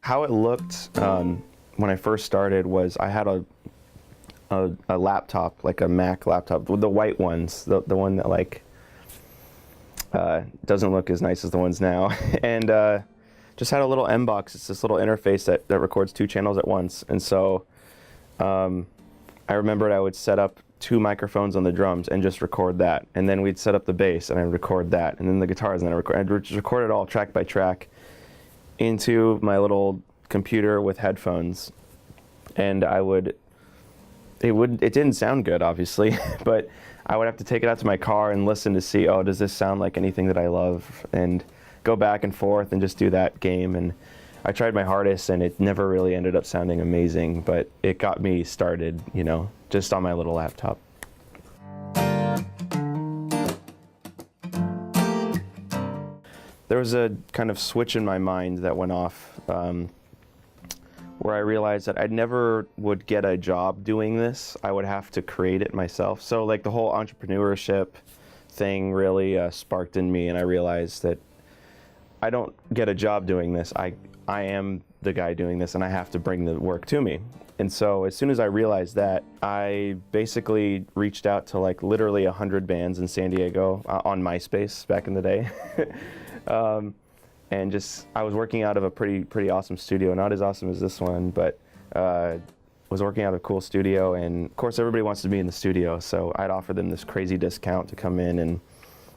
How it looked when I first started was I had a laptop, like a Mac laptop, with the white ones, the one that like doesn't look as nice as the ones now, and just had a little M box. It's this little interface that records 2 channels at once, and so I remembered I would set up 2 microphones on the drums and just record that, and then we'd set up the bass and I'd record that, and then the guitars, and then I'd record it all track by track into my little computer with headphones, and it didn't sound good, obviously, but I would have to take it out to my car and listen to see, oh, does this sound like anything that I love, and go back and forth and just do that game. And I tried my hardest, and it never really ended up sounding amazing, but it got me started, you know, just on my little laptop. There was a kind of switch in my mind that went off where I realized that I never would get a job doing this. I would have to create it myself. So like the whole entrepreneurship thing really sparked in me, and I realized that I don't get a job doing this. I am the guy doing this, and I have to bring the work to me. And so as soon as I realized that, I basically reached out to like literally 100 bands in San Diego on MySpace back in the day. And just, I was working out of a pretty awesome studio, not as awesome as this one, but was working out of a cool studio, and of course everybody wants to be in the studio, so I'd offer them this crazy discount to come in, and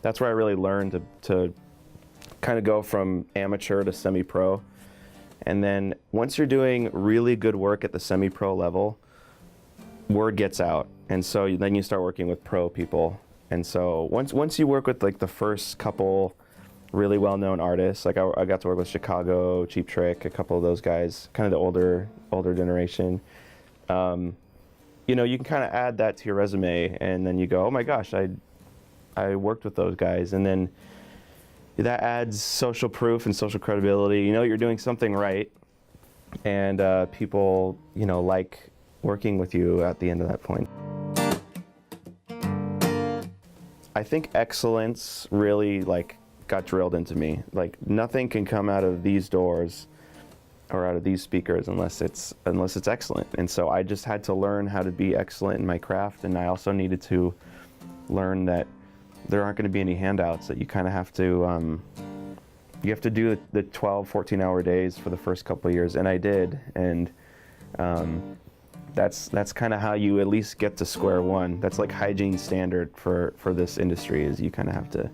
that's where I really learned to kind of go from amateur to semi-pro. And then once you're doing really good work at the semi-pro level, word gets out, and so then you start working with pro people. And so once you work with like the first couple really well-known artists, like I got to work with Chicago, Cheap Trick, a couple of those guys, kind of the older generation. You know, you can kind of add that to your resume, and then you go, oh my gosh, I worked with those guys, and then that adds social proof and social credibility. You know you're doing something right, and people, you know, like working with you at the end of that point. I think excellence really like got drilled into me. Like nothing can come out of these doors or out of these speakers unless it's excellent. And so I just had to learn how to be excellent in my craft, and I also needed to learn that there aren't going to be any handouts, that you kind of have to do the 12, 14-hour days for the first couple of years, and I did. And that's kind of how you at least get to square one. That's like hygiene standard for this industry, is you kind of have to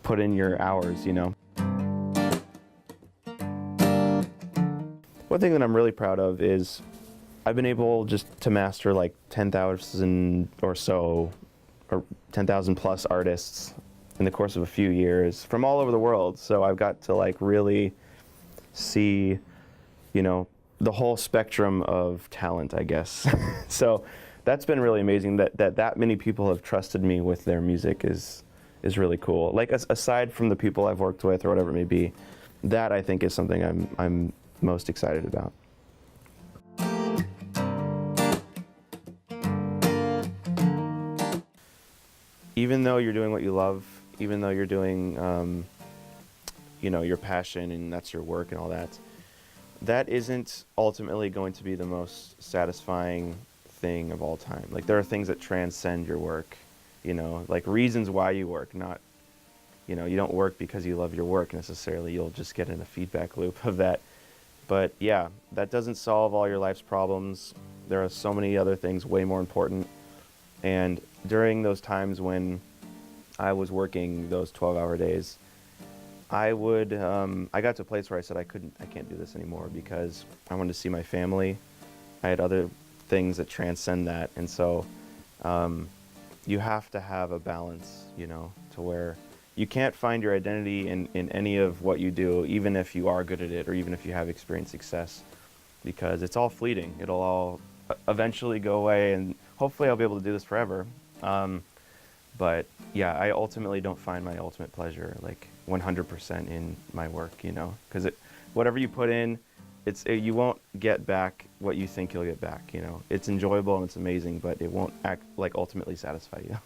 put in your hours, you know. One thing that I'm really proud of is I've been able just to master like 10,000 or so, or 10,000 plus artists in the course of a few years from all over the world. So I've got to like really see, you know, the whole spectrum of talent, I guess. So that's been really amazing that many people have trusted me with their music is really cool. Like aside from the people I've worked with or whatever it may be, that I think is something I'm most excited about. Even though you're doing what you love, even though you're doing, you know, your passion and that's your work and all that, that isn't ultimately going to be the most satisfying thing of all time. Like there are things that transcend your work. You know, like reasons why you work, not, you know, you don't work because you love your work necessarily. You'll just get in a feedback loop of that. But yeah, that doesn't solve all your life's problems. There are so many other things way more important. And during those times when I was working those 12-hour days, I got to a place where I said I can't do this anymore, because I wanted to see my family. I had other things that transcend that. And so, you have to have a balance, you know, to where you can't find your identity in any of what you do, even if you are good at it or even if you have experienced success, because it's all fleeting. It'll all eventually go away, and hopefully I'll be able to do this forever. But yeah, I ultimately don't find my ultimate pleasure like 100% in my work, you know, because whatever you put in, you won't get back what you think you'll get back, you know. It's enjoyable and it's amazing, but it won't like ultimately satisfy you.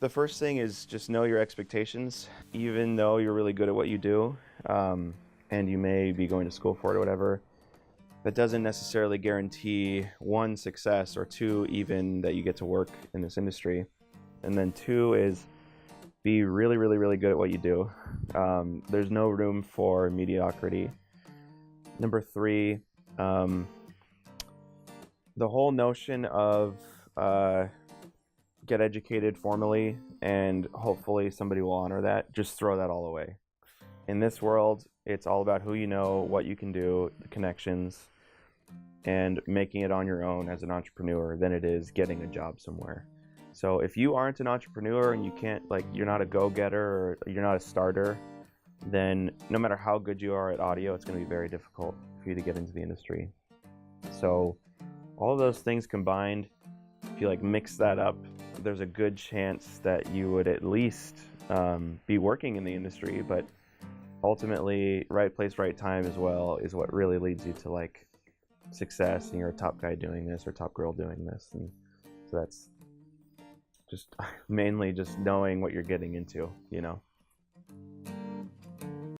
The first thing is just know your expectations. Even though you're really good at what you do, and you may be going to school for it or whatever, that doesn't necessarily guarantee one, success, or two, even that you get to work in this industry. And then two is be really, really, really good at what you do. There's no room for mediocrity. Number three, the whole notion of get educated formally and hopefully somebody will honor that, just throw that all away. In this world, it's all about who you know, what you can do, the connections, and making it on your own as an entrepreneur than it is getting a job somewhere. So if you aren't an entrepreneur and you can't, like, you're not a go-getter or you're not a starter, then no matter how good you are at audio, it's going to be very difficult for you to get into the industry. So all of those things combined, if you like mix that up, there's a good chance that you would at least be working in the industry, but ultimately right place, right time as well is what really leads you to like success, and you're a top guy doing this or top girl doing this. And so that's just mainly just knowing what you're getting into, you know.